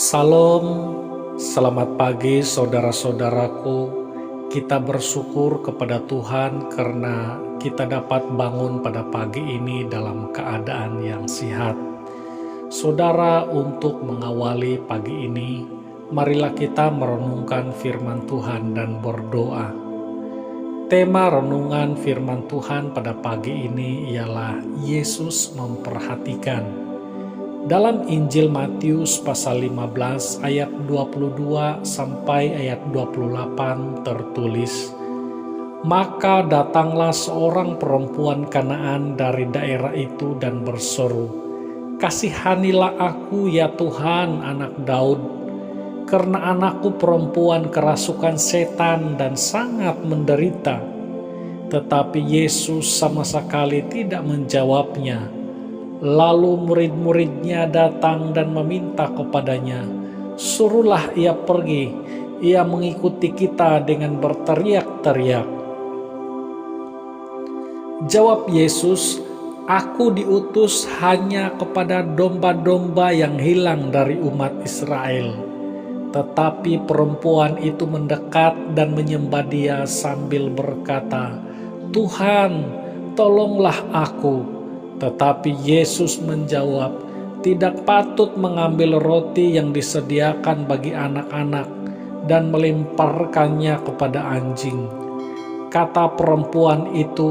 Salam, selamat pagi saudara-saudaraku. Kita bersyukur kepada Tuhan karena kita dapat bangun pada pagi ini dalam keadaan yang sehat. Saudara, untuk mengawali pagi ini, marilah kita merenungkan firman Tuhan dan berdoa. Tema renungan firman Tuhan pada pagi ini ialah Yesus memperhatikan. Dalam Injil Matius pasal 15 ayat 22 sampai ayat 28 tertulis, "Maka datanglah seorang perempuan Kanaan dari daerah itu dan berseru, 'Kasihanilah aku ya Tuhan, anak Daud, karena anakku perempuan kerasukan setan dan sangat menderita.' Tetapi Yesus sama sekali tidak menjawabnya. Lalu murid-muridnya datang dan meminta kepadanya, 'Suruhlah ia pergi, ia mengikuti kita,' dengan berteriak-teriak. Jawab Yesus, 'Aku diutus hanya kepada domba-domba yang hilang dari umat Israel.' Tetapi perempuan itu mendekat dan menyembah Dia sambil berkata, 'Tuhan, tolonglah aku.' Tetapi Yesus menjawab, 'Tidak patut mengambil roti yang disediakan bagi anak-anak dan melemparkannya kepada anjing.' Kata perempuan itu,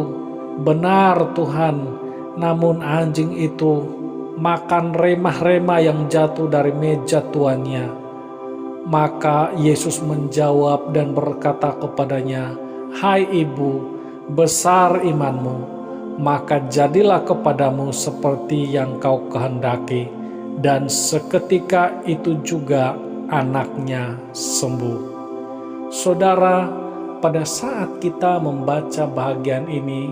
'Benar Tuhan, namun anjing itu makan remah-remah yang jatuh dari meja tuannya.' Maka Yesus menjawab dan berkata kepadanya, 'Hai ibu, besar imanmu, maka jadilah kepadamu seperti yang kau kehendaki.' Dan seketika itu juga anaknya sembuh." Saudara, pada saat kita membaca bahagian ini,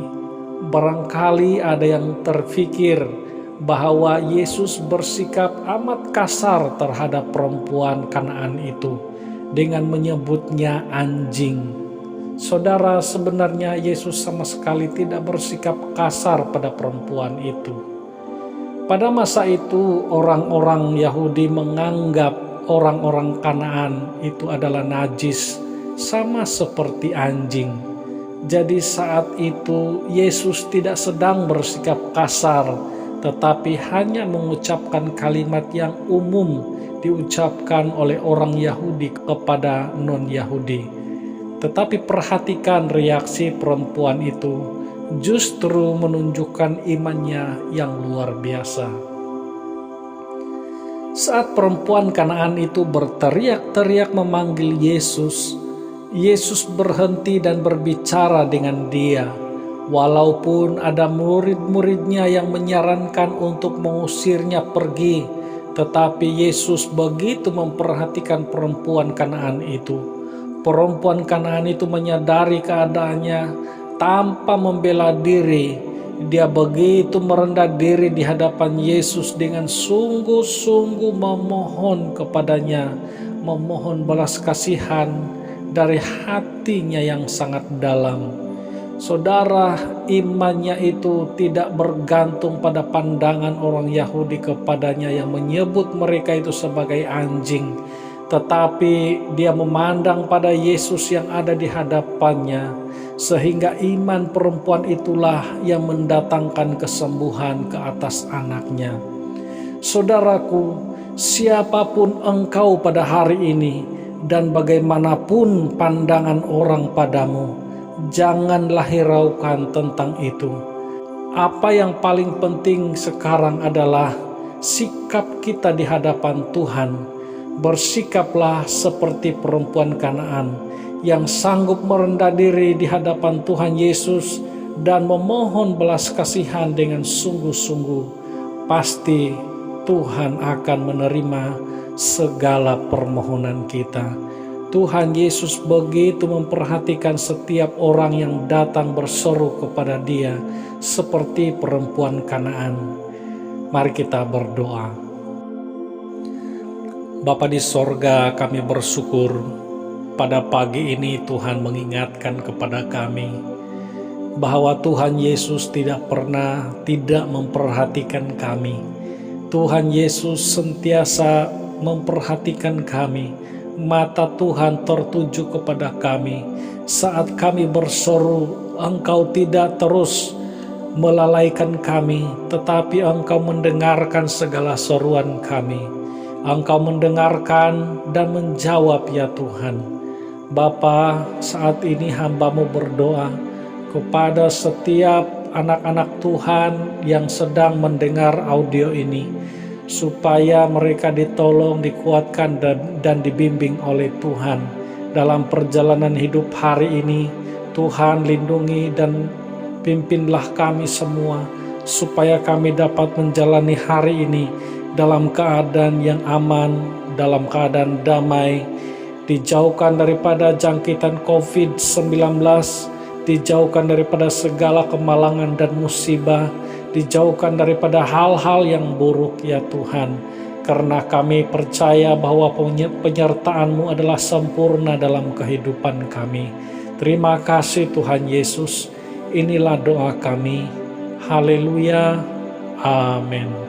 barangkali ada yang terfikir bahwa Yesus bersikap amat kasar terhadap perempuan Kanaan itu dengan menyebutnya anjing. Saudara, sebenarnya Yesus sama sekali tidak bersikap kasar pada perempuan itu. Pada masa itu, orang-orang Yahudi menganggap orang-orang Kanaan itu adalah najis, sama seperti anjing. Jadi saat itu Yesus tidak sedang bersikap kasar, tetapi hanya mengucapkan kalimat yang umum diucapkan oleh orang Yahudi kepada non-Yahudi. Tetapi perhatikan reaksi perempuan itu, justru menunjukkan imannya yang luar biasa. Saat perempuan Kanaan itu berteriak-teriak memanggil Yesus, Yesus berhenti dan berbicara dengan dia. Walaupun ada murid-muridnya yang menyarankan untuk mengusirnya pergi, tetapi Yesus begitu memperhatikan perempuan Kanaan itu. Perempuan Kanaan itu menyadari keadaannya tanpa membela diri. Dia begitu merendah diri di hadapan Yesus dengan sungguh-sungguh memohon kepadanya, memohon belas kasihan dari hatinya yang sangat dalam. Saudara, imannya itu tidak bergantung pada pandangan orang Yahudi kepadanya yang menyebut mereka itu sebagai anjing, tetapi dia memandang pada Yesus yang ada di hadapannya, sehingga iman perempuan itulah yang mendatangkan kesembuhan ke atas anaknya. Saudaraku, siapapun engkau pada hari ini dan bagaimanapun pandangan orang padamu, janganlah hiraukan tentang itu. Apa yang paling penting sekarang adalah sikap kita di hadapan Tuhan. Bersikaplah seperti perempuan Kanaan yang sanggup merendah diri di hadapan Tuhan Yesus dan memohon belas kasihan dengan sungguh-sungguh. Pasti Tuhan akan menerima segala permohonan kita. Tuhan Yesus begitu memperhatikan setiap orang yang datang berseru kepada Dia seperti perempuan Kanaan. Mari kita berdoa. Bapa di sorga, kami bersyukur pada pagi ini Tuhan mengingatkan kepada kami bahwa Tuhan Yesus tidak pernah tidak memperhatikan kami. Tuhan Yesus sentiasa memperhatikan kami. Mata Tuhan tertuju kepada kami. Saat kami berseru, Engkau tidak terus melalaikan kami, tetapi Engkau mendengarkan segala seruan kami. Engkau mendengarkan dan menjawab ya Tuhan. Bapa, saat ini hamba-Mu berdoa kepada setiap anak-anak Tuhan yang sedang mendengar audio ini, supaya mereka ditolong, dikuatkan, dan dibimbing oleh Tuhan dalam perjalanan hidup hari ini. Tuhan lindungi dan pimpinlah kami semua, supaya kami dapat menjalani hari ini dalam keadaan yang aman, dalam keadaan damai, dijauhkan daripada jangkitan COVID-19, dijauhkan daripada segala kemalangan dan musibah, dijauhkan daripada hal-hal yang buruk ya Tuhan. Karena kami percaya bahwa penyertaan-Mu adalah sempurna dalam kehidupan kami. Terima kasih Tuhan Yesus. Inilah doa kami. Haleluya. Amin.